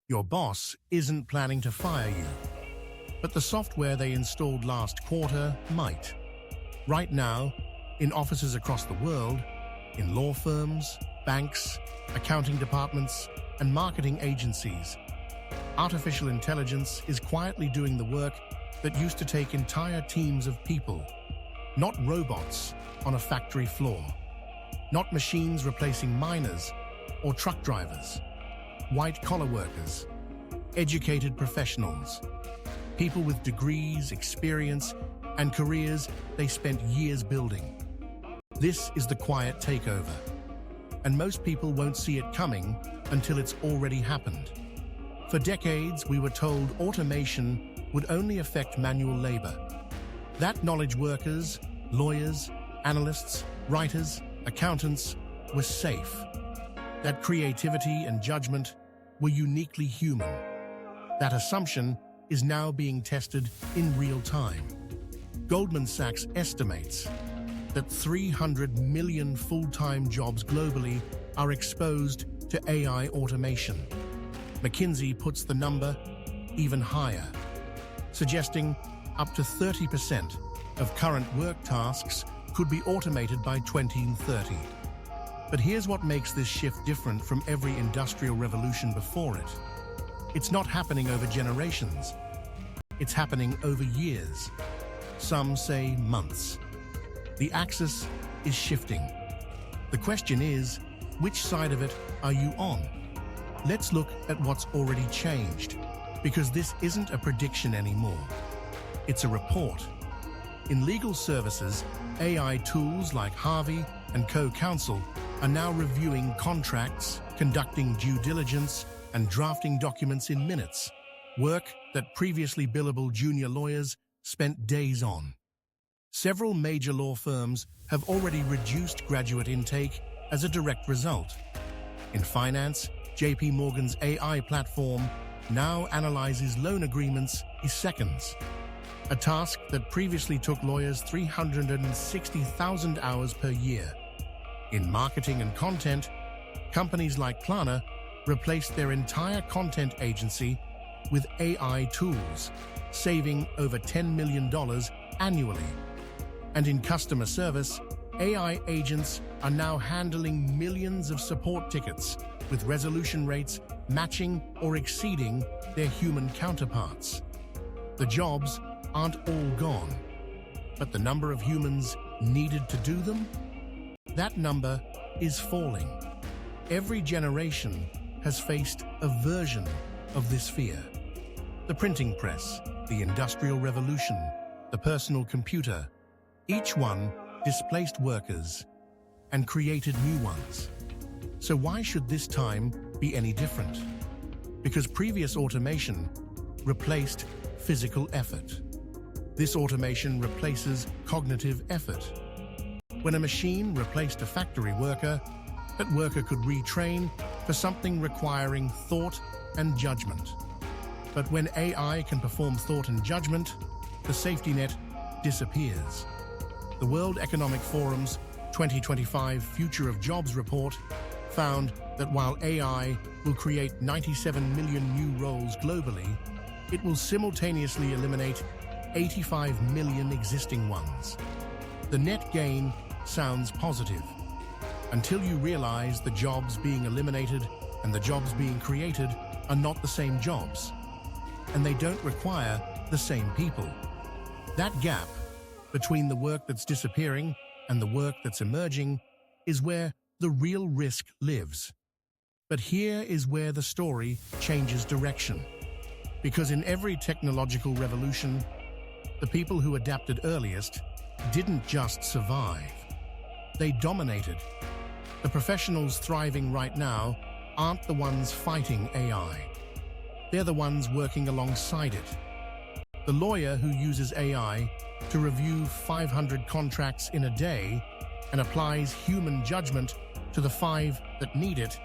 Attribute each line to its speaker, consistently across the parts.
Speaker 1: Your boss isn't planning to fire you, but the software they installed last quarter might. Right now, in offices across the world, in law firms, banks, accounting departments, and marketing agencies, artificial intelligence is quietly doing the work that used to take entire teams of people. Not robots on a factory floor. Not machines replacing miners or truck drivers. White-collar workers. Educated professionals. People with degrees, experience, and careers they spent years building. This is the quiet takeover. And most people won't see it coming until it's already happened. For decades, we were told automation would only affect manual labor. That knowledge workers, lawyers, analysts, writers, accountants were safe. That creativity and judgment were uniquely human. That assumption is now being tested in real time. Goldman Sachs estimates that 300 million full-time jobs globally are exposed to AI automation. McKinsey puts the number even higher, suggesting up to 30% of current work tasks could be automated by 2030. But here's what makes this shift different from every industrial revolution before it. It's not happening over generations. It's happening over years. Some say months. The axis is shifting. The question is, which side of it are you on? Let's look at what's already changed, because this isn't a prediction anymore. It's a report. In legal services, AI tools like Harvey and Co-Counsel are now reviewing contracts, conducting due diligence, and drafting documents in minutes, work that previously billable junior lawyers spent days on. Several major law firms have already reduced graduate intake as a direct result. In finance, JP Morgan's AI platform now analyzes loan agreements in seconds, a task that previously took lawyers 360,000 hours per year. In marketing and content, companies like Klarna replaced their entire content agency with AI tools, saving over $10 million annually. And in customer service, AI agents are now handling millions of support tickets with resolution rates matching or exceeding their human counterparts. The jobs aren't all gone, but the number of humans needed to do them? That number is falling. Every generation has faced a version of this fear. The printing press, the Industrial Revolution, the personal computer, each one displaced workers and created new ones. So why should this time be any different? Because previous automation replaced physical effort. This automation replaces cognitive effort. When a machine replaced a factory worker, that worker could retrain for something requiring thought and judgment. But when AI can perform thought and judgment, the safety net disappears. The World Economic Forum's 2025 Future of Jobs report found that while AI will create 97 million new roles globally, it will simultaneously eliminate 85 million existing ones. The net gain sounds positive, until you realize the jobs being eliminated and the jobs being created are not the same jobs, and they don't require the same people. That gap between the work that's disappearing and the work that's emerging is where the real risk lives. But here is where the story changes direction. Because in every technological revolution, the people who adapted earliest didn't just survive. They dominated. The professionals thriving right now aren't the ones fighting AI. They're the ones working alongside it. The lawyer who uses AI to review 500 contracts in a day and applies human judgment to the 5 that need it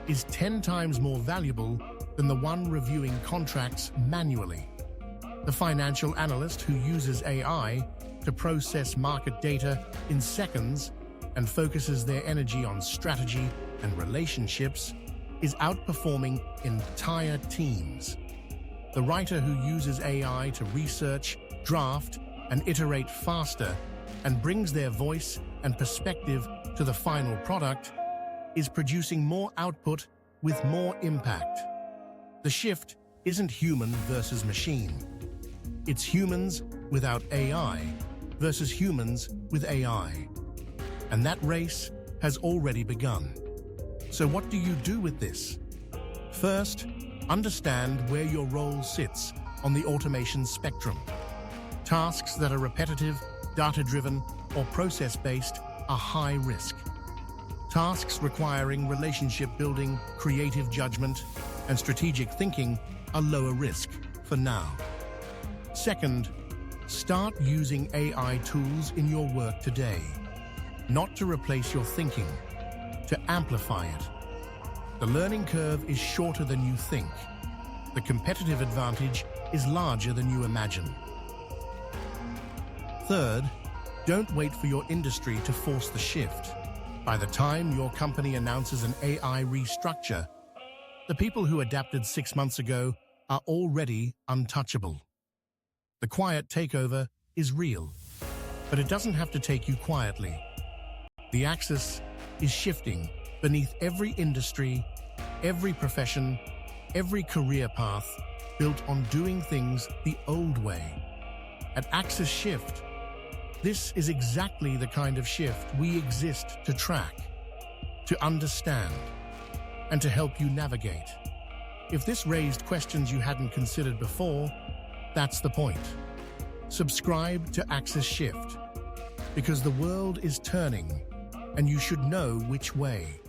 Speaker 1: is 10 times more valuable than the one reviewing contracts manually. The financial analyst who uses AI to process market data in seconds and focuses their energy on strategy and relationships is outperforming entire teams. The writer who uses AI to research, draft, and iterate faster and brings their voice and perspective to the final product is producing more output with more impact. The shift isn't human versus machine. It's humans without AI versus humans with AI. And that race has already begun. So what do you do with this? First, understand where your role sits on the automation spectrum. Tasks that are repetitive, data-driven, or process-based are high risk. Tasks requiring relationship building, creative judgment, and strategic thinking are lower risk for now. Second, start using AI tools in your work today, not to replace your thinking, to amplify it. The learning curve is shorter than you think. The competitive advantage is larger than you imagine. Third, don't wait for your industry to force the shift. By the time your company announces an AI restructure, the people who adapted 6 months ago are already untouchable. The quiet takeover is real, but it doesn't have to take you quietly. The axis is shifting beneath every industry, every profession, every career path built on doing things the old way. At AxisShift, this is exactly the kind of shift we exist to track, to understand, and to help you navigate. If this raised questions you hadn't considered before, that's the point. Subscribe to AxisShift, because the world is turning, and you should know which way.